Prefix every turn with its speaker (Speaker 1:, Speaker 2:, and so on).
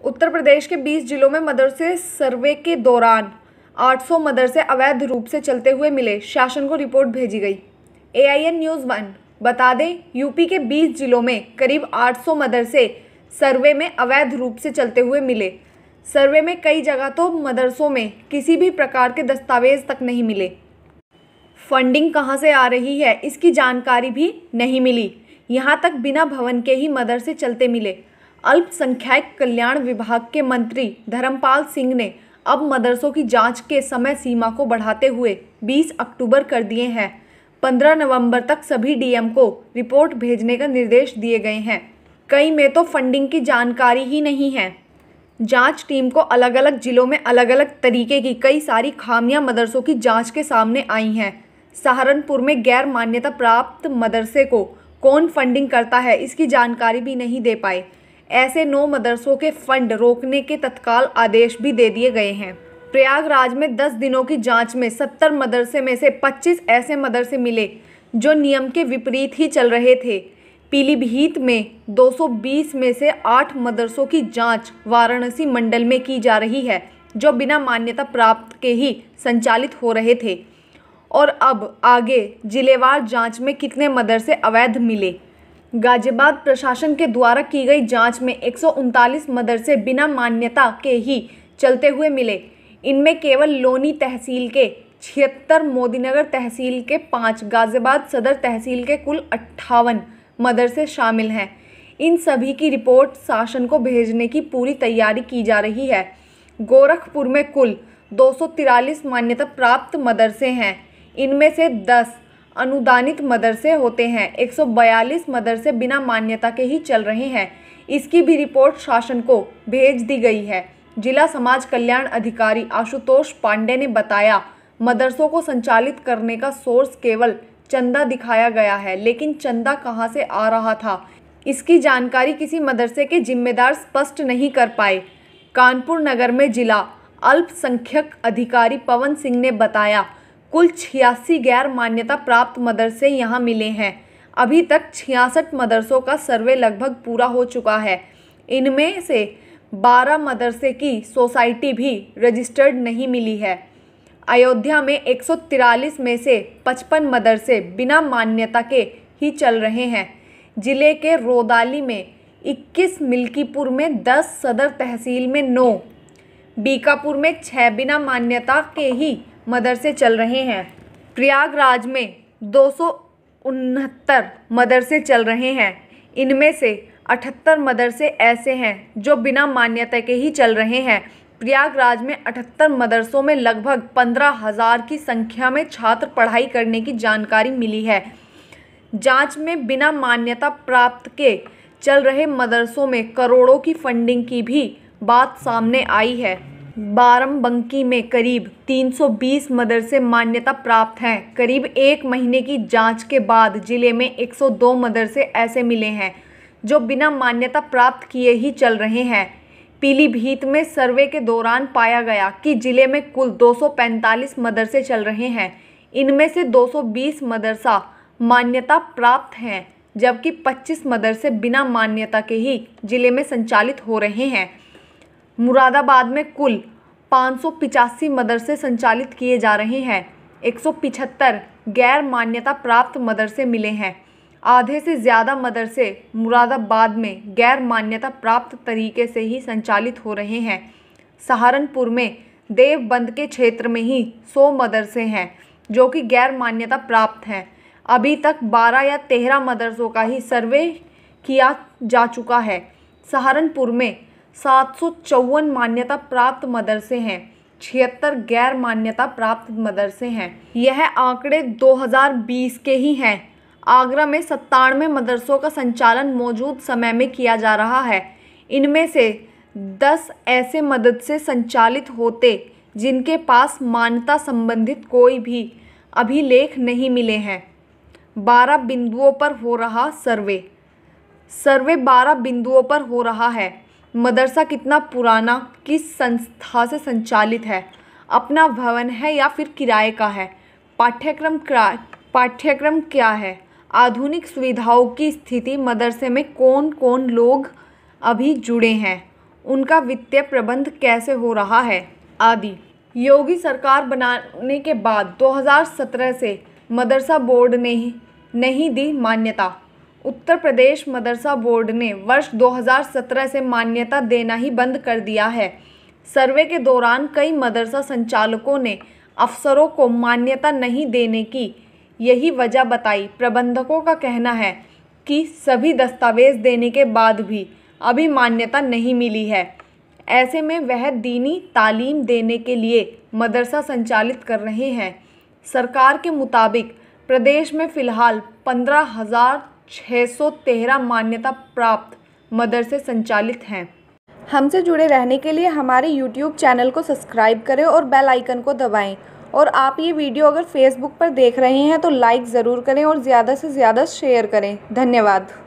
Speaker 1: उत्तर प्रदेश के 20 जिलों में मदरसे सर्वे के दौरान 800 मदरसे अवैध रूप से चलते हुए मिले, शासन को रिपोर्ट भेजी गई। AIN न्यूज़ 1 बता दें, यूपी के 20 जिलों में करीब 800 मदरसे सर्वे में अवैध रूप से चलते हुए मिले। सर्वे में कई जगह तो मदरसों में किसी भी प्रकार के दस्तावेज तक नहीं मिले। फंडिंग कहां से आ रही है, इसकी जानकारी भी नहीं मिली। यहां तक बिना भवन के ही मदरसे चलते मिले। अल्पसंख्यक कल्याण विभाग के मंत्री धर्मपाल सिंह ने अब मदरसों की जांच के समय सीमा को बढ़ाते हुए 20 अक्टूबर कर दिए हैं। 15 नवंबर तक सभी DM को रिपोर्ट भेजने का निर्देश दिए गए हैं। कई में तो फंडिंग की जानकारी ही नहीं है। जांच टीम को अलग अलग जिलों में अलग अलग तरीके की कई सारी खामियां मदरसों की जांच के सामने आई हैं। सहारनपुर में गैर मान्यता प्राप्त मदरसे को कौन फंडिंग करता है, इसकी जानकारी भी नहीं दे पाए। ऐसे 9 मदरसों के फंड रोकने के तत्काल आदेश भी दे दिए गए हैं। प्रयागराज में 10 दिनों की जांच में 70 मदरसे में से 25 ऐसे मदरसे मिले जो नियम के विपरीत ही चल रहे थे। पीलीभीत में 220 में से 8 मदरसों की जांच वाराणसी मंडल में की जा रही है, जो बिना मान्यता प्राप्त के ही संचालित हो रहे थे। और अब आगे जिलेवार जांच में कितने मदरसे अवैध मिले। गाजियाबाद प्रशासन के द्वारा की गई जांच में 139 मदरसे बिना मान्यता के ही चलते हुए मिले। इनमें केवल लोनी तहसील के 76, मोदीनगर तहसील के 5, गाजियाबाद सदर तहसील के कुल 58 मदरसे शामिल हैं। इन सभी की रिपोर्ट शासन को भेजने की पूरी तैयारी की जा रही है। गोरखपुर में कुल 243 मान्यता प्राप्त मदरसे हैं। इनमें से 10 अनुदानित मदरसे होते हैं। 142 मदरसे बिना मान्यता के ही चल रहे हैं। इसकी भी रिपोर्ट शासन को भेज दी गई है। जिला समाज कल्याण अधिकारी आशुतोष पांडे ने बताया, मदरसों को संचालित करने का सोर्स केवल चंदा दिखाया गया है, लेकिन चंदा कहां से आ रहा था, इसकी जानकारी किसी मदरसे के जिम्मेदार स्पष्ट नहीं कर पाए। कानपुर नगर में जिला अल्पसंख्यक अधिकारी पवन सिंह ने बताया, कुल 86 गैर मान्यता प्राप्त मदरसे यहां मिले हैं। अभी तक 66 मदरसों का सर्वे लगभग पूरा हो चुका है। इनमें से 12 मदरसे की सोसाइटी भी रजिस्टर्ड नहीं मिली है। अयोध्या में 143 में से 55 मदरसे बिना मान्यता के ही चल रहे हैं। जिले के रोदाली में 21, मिल्कीपुर में 10, सदर तहसील में 9, बीकापुर में 6 बिना मान्यता के ही मदरसे चल रहे हैं। प्रयागराज में 269 मदरसे चल रहे हैं। इनमें से 78 मदरसे ऐसे हैं जो बिना मान्यता के ही चल रहे हैं। प्रयागराज में 78 मदरसों में लगभग 15,000 की संख्या में छात्र पढ़ाई करने की जानकारी मिली है। जांच में बिना मान्यता प्राप्त के चल रहे मदरसों में करोड़ों की फंडिंग की भी बात सामने आई है। बाराबंकी में करीब 320 मदरसे मान्यता प्राप्त हैं। करीब 1 महीने की जांच के बाद जिले में 102 मदरसे ऐसे मिले हैं जो बिना मान्यता प्राप्त किए ही चल रहे हैं। पीलीभीत में सर्वे के दौरान पाया गया कि जिले में कुल 245 मदरसे चल रहे हैं। इनमें से 220 मदरसा मान्यता प्राप्त हैं, जबकि 25 मदरसे बिना मान्यता के ही जिले में संचालित हो रहे हैं। मुरादाबाद में कुल 585 मदरसे संचालित किए जा रहे हैं। 175 गैर मान्यता प्राप्त मदरसे मिले हैं। आधे से ज़्यादा मदरसे मुरादाबाद में गैर मान्यता प्राप्त तरीके से ही संचालित हो रहे हैं। सहारनपुर में देवबंद के क्षेत्र में ही 100 मदरसे हैं जो कि गैर मान्यता प्राप्त हैं। अभी तक 12 या 13 मदरसों का ही सर्वे किया जा चुका है। सहारनपुर में 754 मान्यता प्राप्त मदरसे हैं। 76 गैर मान्यता प्राप्त मदरसे हैं। यह आंकड़े 2020 के ही हैं। आगरा में 97 मदरसों का संचालन मौजूद समय में किया जा रहा है। इनमें से 10 ऐसे मदरसे संचालित होते जिनके पास मान्यता संबंधित कोई भी अभिलेख नहीं मिले हैं। 12 बिंदुओं पर हो रहा सर्वे 12 बिंदुओं पर हो रहा है। मदरसा कितना पुराना, किस संस्था से संचालित है, अपना भवन है या फिर किराए का है, पाठ्यक्रम क्या है, आधुनिक सुविधाओं की स्थिति, मदरसे में कौन कौन लोग अभी जुड़े हैं, उनका वित्तीय प्रबंध कैसे हो रहा है आदि। योगी सरकार बनाने के बाद 2017 से मदरसा बोर्ड ने नहीं दी मान्यता। उत्तर प्रदेश मदरसा बोर्ड ने वर्ष 2017 से मान्यता देना ही बंद कर दिया है। सर्वे के दौरान कई मदरसा संचालकों ने अफसरों को मान्यता नहीं देने की यही वजह बताई। प्रबंधकों का कहना है कि सभी दस्तावेज देने के बाद भी अभी मान्यता नहीं मिली है। ऐसे में वह दीनी तालीम देने के लिए मदरसा संचालित कर रहे हैं। सरकार के मुताबिक प्रदेश में फ़िलहाल 15,613 मान्यता प्राप्त मदरसे संचालित हैं। हमसे जुड़े रहने के लिए हमारे YouTube चैनल को सब्सक्राइब करें और बेल आइकन को दबाएं। और आप ये वीडियो अगर फेसबुक पर देख रहे हैं तो लाइक ज़रूर करें और ज़्यादा से ज़्यादा शेयर करें। धन्यवाद।